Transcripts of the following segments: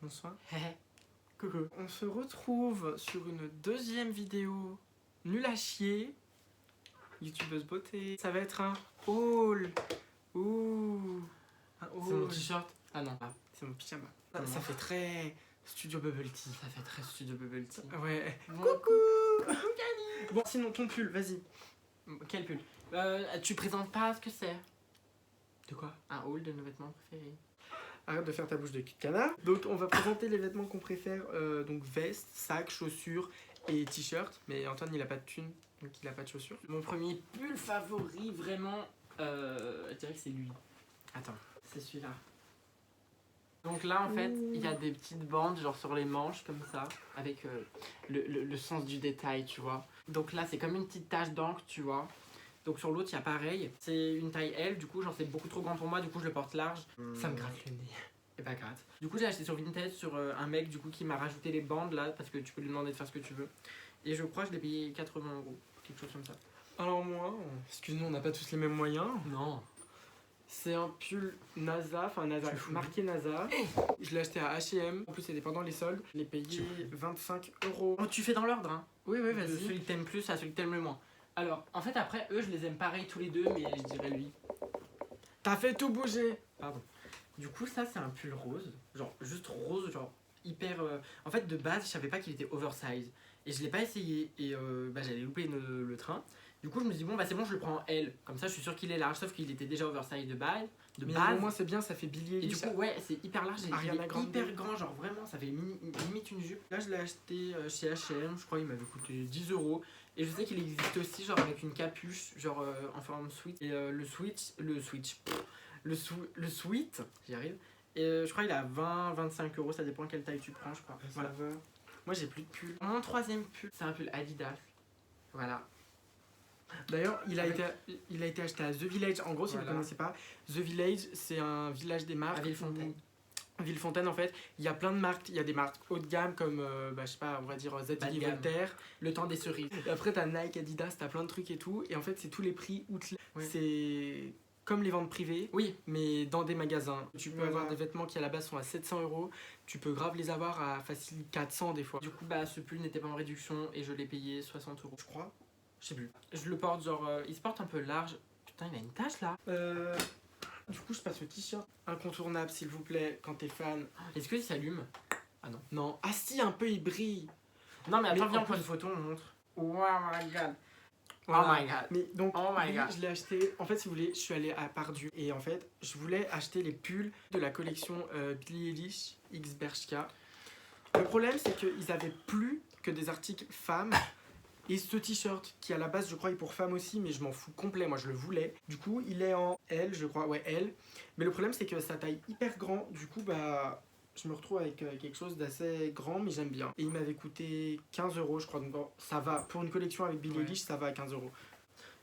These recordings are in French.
Bonsoir. Coucou. On se retrouve sur une deuxième vidéo nulle à chier. YouTubeuse beauté. Ça va être un haul. Ouh. Un haul. C'est mon t-shirt. Ah non. Ah, C'est mon pyjama. Comment Ça fait très studio bubble tea. ça fait très studio bubble tea. Ouais. Bon, Coucou. Bon, sinon ton pull, vas-y. Quel pull Tu présentes pas ce que c'est. De quoi? Un haul de nos vêtements préférés. Arrête de faire ta bouche de cul de canard. Donc on va présenter les vêtements qu'on préfère. Donc veste, sac, chaussures et t-shirt. Mais Antoine il a pas de thune, donc il a pas de chaussures. Mon premier pull favori, vraiment, je dirais que c'est lui. Attends, c'est celui-là. Donc là, en fait, il y a des petites bandes, genre sur les manches, comme ça, avec le sens du détail, tu vois. Donc là, c'est comme une petite tache d'encre, tu vois. Donc sur l'autre, il y a pareil. C'est une taille L, du coup, genre c'est beaucoup trop grand pour moi, du coup, je le porte large. Ça me gratte le nez. Et pas gratte. Du coup, j'ai acheté sur Vinted sur un mec, du coup, qui m'a rajouté les bandes là, parce que tu peux lui demander de faire ce que tu veux. Et je crois que je l'ai payé 80 €, quelque chose comme ça. Alors moi, excuse-nous, on n'a pas tous les mêmes moyens. Non. C'est un pull NASA, enfin NASA, Tu fous. marqué NASA. Je l'ai acheté à H&M. En plus, c'était pendant les soldes. Je l'ai payé 25 €. Oh, tu fais dans l'ordre, hein. Oui, oui, De vas-y. celui que t'aimes plus à celui que t'aimes le moins. Alors, en fait, après, eux, je les aime pareil tous les deux, mais je dirais lui. T'as fait tout bouger. Pardon. Du coup, ça, c'est un pull rose. Genre, juste rose, genre hyper. En fait, de base, je savais pas qu'il était oversize. Et je l'ai pas essayé. Et j'allais louper le train. Du coup, je me suis dit, bon, bah c'est bon, je le prends en L. Comme ça, je suis sûr qu'il est large. Sauf qu'il était déjà oversize de base. Mais au moins, c'est bien, ça fait Billie Et du Eilish. coup, ouais, c'est hyper large et il Ariana est Grande. hyper grand, genre vraiment, ça fait limite une jupe. Là, je l'ai acheté chez H&M, je crois qu'il m'avait coûté 10 €. Et je sais qu'il existe aussi, genre avec une capuche, genre en forme sweat. Et le sweat, j'y arrive. Et je crois qu'il est à 20-25 €, ça dépend quelle taille tu prends, je crois. Ça Voilà. va. Moi, j'ai plus de pull. Mon troisième pull, c'est un pull Adidas. Voilà. D'ailleurs, il a Avec- été acheté à The Village. En gros, si vous ne Voilà. connaissez pas, The Village, c'est un village des marques. À Villefontaine. Villefontaine, en fait, il y a plein de marques. Il y a des marques haut de gamme comme, je sais pas, on va dire Bas de Zadie gamme. Voltaire. Le temps des cerises. Et après, t'as Nike, Adidas, t'as plein de trucs et tout. Et en fait, c'est tous les prix outlet. Ouais. C'est comme les ventes privées, Oui, mais dans des magasins. Tu peux Voilà. avoir des vêtements qui à la base sont à 700 €. Tu peux grave les avoir à facile 400 des fois. du coup, ce pull n'était pas en réduction et je l'ai payé 60 €. Je crois. Je sais plus. Je le porte, genre, il se porte un peu large. Putain, il a une tache là. Du coup, je passe au t-shirt. Incontournable, s'il vous plaît, quand t'es fan. Est-ce qu'il s'allume? Non. Ah si, un peu, il brille. Non, mais attends, Mais viens, en on prend plus- une photo, on montre. Oh my god. Voilà. Oh my god. Mais donc, Oh my lui, god. je l'ai acheté. En fait, si vous voulez, je suis allé à Pardieu. Et en fait, je voulais acheter les pulls de la collection Billie Eilish X Bershka. Le problème, c'est qu'ils avaient plus que des articles femmes. Et ce t-shirt, qui à la base, je crois, est pour femmes aussi, mais je m'en fous complet. Moi, je le voulais. Du coup, il est en L, je crois. Ouais, L. Mais le problème, c'est que sa taille hyper grand. Du coup, je me retrouve avec quelque chose d'assez grand, mais j'aime bien. Et il m'avait coûté 15 €, je crois. Donc, bon, ça va. Pour une collection avec Billie Ouais. Eilish, ça va à 15 €.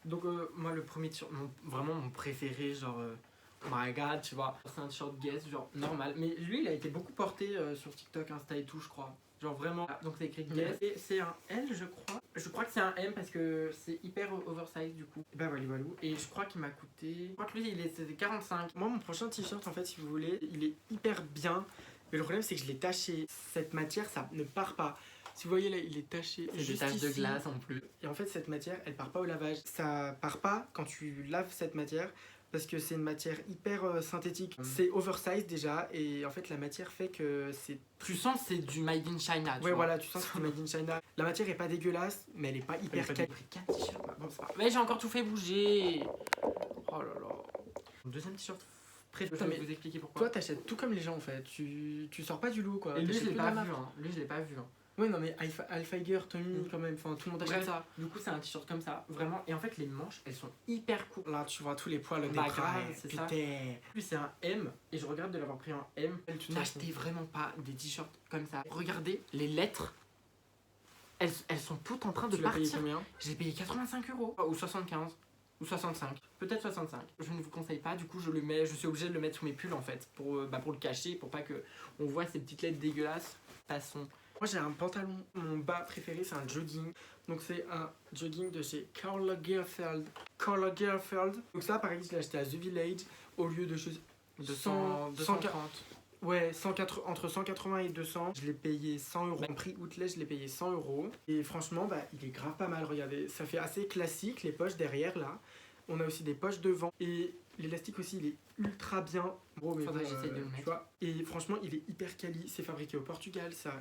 Donc, moi, le premier t-shirt, vraiment mon préféré, genre, oh my god, tu vois. C'est un t-shirt Guess, genre, normal. Mais lui, il a été beaucoup porté sur TikTok, Insta et tout, je crois. Genre, vraiment. Donc, c'est écrit Guess. Et c'est un L, je crois. Je crois que c'est un M parce que c'est hyper oversize, du coup. Et bah, voilà, voilà. Et je crois qu'il m'a coûté. Je crois que lui, c'était 45. Moi, mon prochain t-shirt, en fait, si vous voulez, il est hyper bien. Mais le problème, c'est que je l'ai taché. Cette matière, ça ne part pas. Si vous voyez là, il est taché. C'est des juste taches de ici. glace en plus. Et en fait, cette matière, elle part pas au lavage. Ça part pas quand tu laves cette matière. Parce que c'est une matière hyper synthétique. C'est oversize déjà. Et en fait, la matière fait que c'est. Tu sens que c'est du Made in China, tu Ouais, vois. voilà, tu sens que c'est Made in China. La matière est pas dégueulasse, mais elle est pas hyper J'ai quali. pris 4 t-shirts. Bon, c'est pas grave. Mais j'ai encore tout fait bouger. Oh là là. Deuxième t-shirt préféré, je Putain, vais mais vous expliquer pourquoi. Toi, t'achètes tout comme les gens en fait. Tu sors pas du lot quoi. Et lui, je T'achètes l'ai que pas la vu. marque. Hein. Lui, je l'ai pas vu. Hein. Ouais, non, mais Alphiger, Tommy, quand même. Enfin, tout le monde achète Bref, ça. du coup, c'est un t-shirt comme ça, vraiment. Et en fait, les manches, elles sont hyper courtes. Là, tu vois tous les poils des Bah, bras. grave, c'est ça. Putain. Lui, c'est un M. Et je regrette de l'avoir pris en M. Tu N'achetez vraiment pas des t-shirts comme ça. Regardez, les lettres, elles sont toutes en train de Tu l'as payé partir. combien? Je l'ai payé 85 €. Ou 75. Ou 65. Peut-être 65. Je ne vous conseille pas. Du coup, je suis obligé de le mettre sous mes pulls en fait. Pour le cacher. Pour pas que on voit ces petites lettres dégueulasses. Passons. Moi, j'ai un pantalon. Mon bas préféré, c'est un jogging. Donc, c'est un jogging de chez Karl Lagerfeld. Karl Lagerfeld. Donc, ça, pareil, je l'ai acheté à The Village au lieu de chez 200, 230. Ouais, entre 180 et 200. Je l'ai payé 100 euros. En prix outlet, je l'ai payé 100 euros. Et franchement, bah, il est grave pas mal. Regardez, ça fait assez classique, les poches derrière là. On a aussi des poches devant. Et l'élastique aussi, il est ultra bien. Gros, mais Faudrait bon, que j'essaye de le mettre. tu vois. Et franchement, il est hyper quali. C'est fabriqué au Portugal, ça.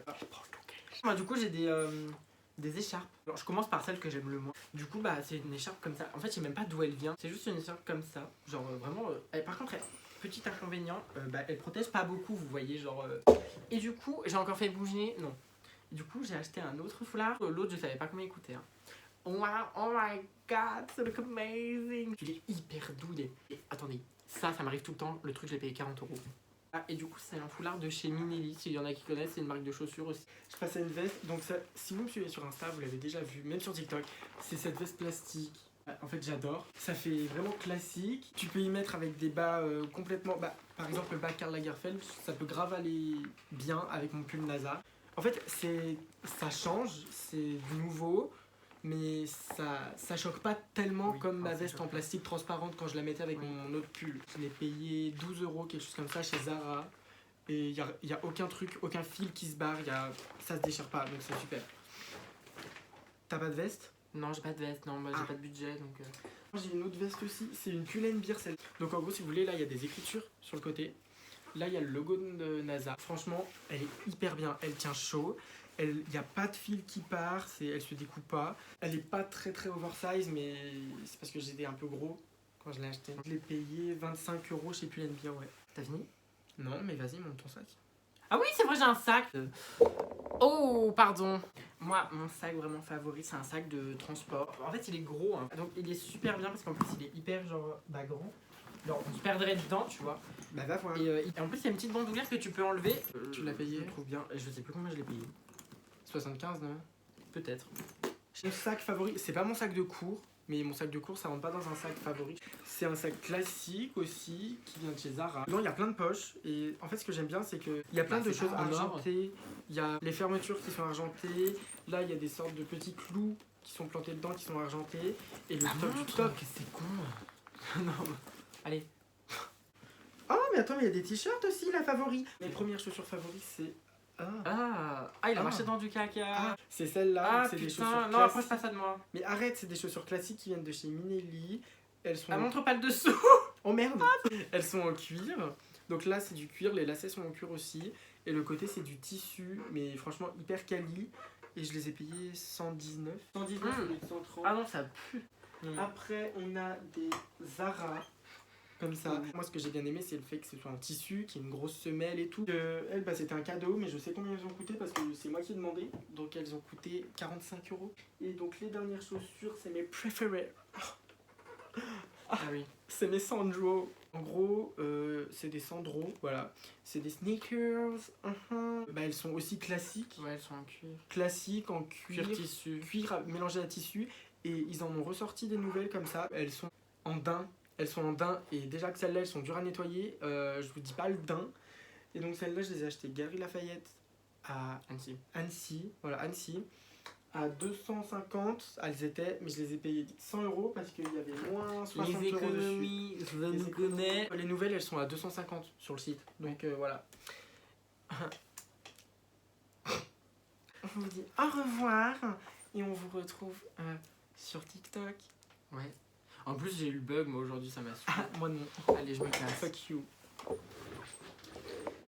Moi, du coup, j'ai des écharpes. Alors, je commence par celle que j'aime le moins. Du coup, bah, c'est une écharpe comme ça. En fait, je sais même pas d'où elle vient. C'est juste une écharpe comme ça. Genre, vraiment. Par contre, petit inconvénient, bah, elle protège pas beaucoup, vous voyez. Genre. Et du coup, j'ai encore fait bouger. Non. Du coup, j'ai acheté un autre foulard. L'autre, je savais pas combien il coûtait. Hein. Wow, oh my god, ça look amazing. Il est hyper doux. Et attendez, ça m'arrive tout le temps. Le truc, je l'ai payé 40 euros. Ah, et du coup, c'est un foulard de chez Minelli. S'il y en a qui connaissent, c'est une marque de chaussures aussi. Je passe à une veste. Donc, ça, si vous me suivez sur Insta, vous l'avez déjà vu, même sur TikTok. C'est cette veste plastique. En fait, j'adore. Ça fait vraiment classique. Tu peux y mettre avec des bas complètement. Bah, par exemple, le bas Karl Lagerfeld, ça peut grave aller bien avec mon pull NASA. En fait, ça change, c'est du nouveau. Mais ça choque pas tellement Oui, comme ma ça veste choque en pas. plastique transparente quand je la mettais avec Oui. mon autre pull. Je l'ai payé 12 euros, quelque chose comme ça, chez Zara. Et il y a aucun truc, aucun fil qui se barre, ça se déchire pas, donc c'est super. T'as pas de veste? Non, j'ai pas de veste, non, bah, j'ai Ah. pas de budget donc. J'ai une autre veste aussi, c'est une Pull&Bear celle. Donc en gros, si vous voulez, là il y a des écritures sur le côté. Là il y a le logo de NASA. Franchement, elle est hyper bien, elle tient chaud. Il n'y a pas de fil qui part, elle se découpe pas. Elle est pas très oversize, mais c'est parce que j'étais un peu gros quand je l'ai acheté. Je l'ai payé 25 euros chez Pull&Bear, ouais. T'as fini? Non, mais vas-y, monte ton sac. Ah oui, c'est vrai, j'ai un sac. Oh, pardon. Moi, mon sac vraiment favori, c'est un sac de transport. En fait, il est gros, hein. Donc il est super bien parce qu'en plus, il est hyper genre grand. Genre, on se perdrait dedans, tu vois. Bah va voir. Et en plus, il y a une petite bandoulière que tu peux enlever. Tu l'as payé? Je trouve bien. Et je sais plus combien je l'ai payé. 75, non? Peut-être. Mon sac favori, c'est pas mon sac de cours, mais mon sac de cours ça rentre pas dans un sac favori. C'est un sac classique aussi qui vient de chez Zara. Dedans il y a plein de poches et en fait ce que j'aime bien c'est que il y a plein de c'est choses pas en or. argentées. Il y a les fermetures qui sont argentées. Là il y a des sortes de petits clous qui sont plantés dedans qui sont argentés et le top du top. Que c'est con. Non. Allez. Oh mais attends, mais il y a des t-shirts aussi la favori. Mes premières chaussures favoris c'est Il a marché dans du caca. c'est celle-là, Ah c'est des putain, chaussures non, après classiques. c'est pas ça de moi. Mais arrête, c'est des chaussures classiques qui viennent de chez Minelli. Elles sont Ah, montre pas le dessous. Oh merde. Elles sont en cuir. Donc là c'est du cuir, les lacets sont en cuir aussi. Et le côté c'est du tissu, mais franchement hyper quali. Et je les ai payés 119. 119 au lieu de 130. Ah non, ça pue. Après on a des Zara. Comme ça. Moi ce que j'ai bien aimé c'est le fait que ce soit en tissu, qu'il y ait une grosse semelle et tout. Elles bah, c'était un cadeau, mais je sais combien elles ont coûté parce que c'est moi qui ai demandé. Donc elles ont coûté 45 euros. Et donc les dernières chaussures c'est mes préférées. Ah oui. C'est mes Sandro. En gros, c'est des Sandro, voilà. C'est des sneakers. Bah, elles sont aussi classiques. Ouais, elles sont en cuir. Classiques, en cuir. Cuir tissu. Cuir mélangé à tissu. Et ils en ont ressorti des nouvelles comme ça. Elles sont en daim. Elles sont en daim. Et déjà que celles-là, elles sont dures à nettoyer. Je vous dis pas le daim. Et donc celles-là, je les ai achetées Galeries Lafayette à Annecy. Voilà, Annecy. À 250, elles étaient, mais je les ai payées 100 euros parce qu'il y avait moins 60 Les euros économies, dessus. je me connais. Les nouvelles, elles sont à 250 sur le site. Donc voilà. On vous dit au revoir et on vous retrouve sur TikTok. Ouais. En plus, j'ai eu le bug, moi aujourd'hui, ça m'a saoulé. Moi non. Allez, je me casse. Fuck you.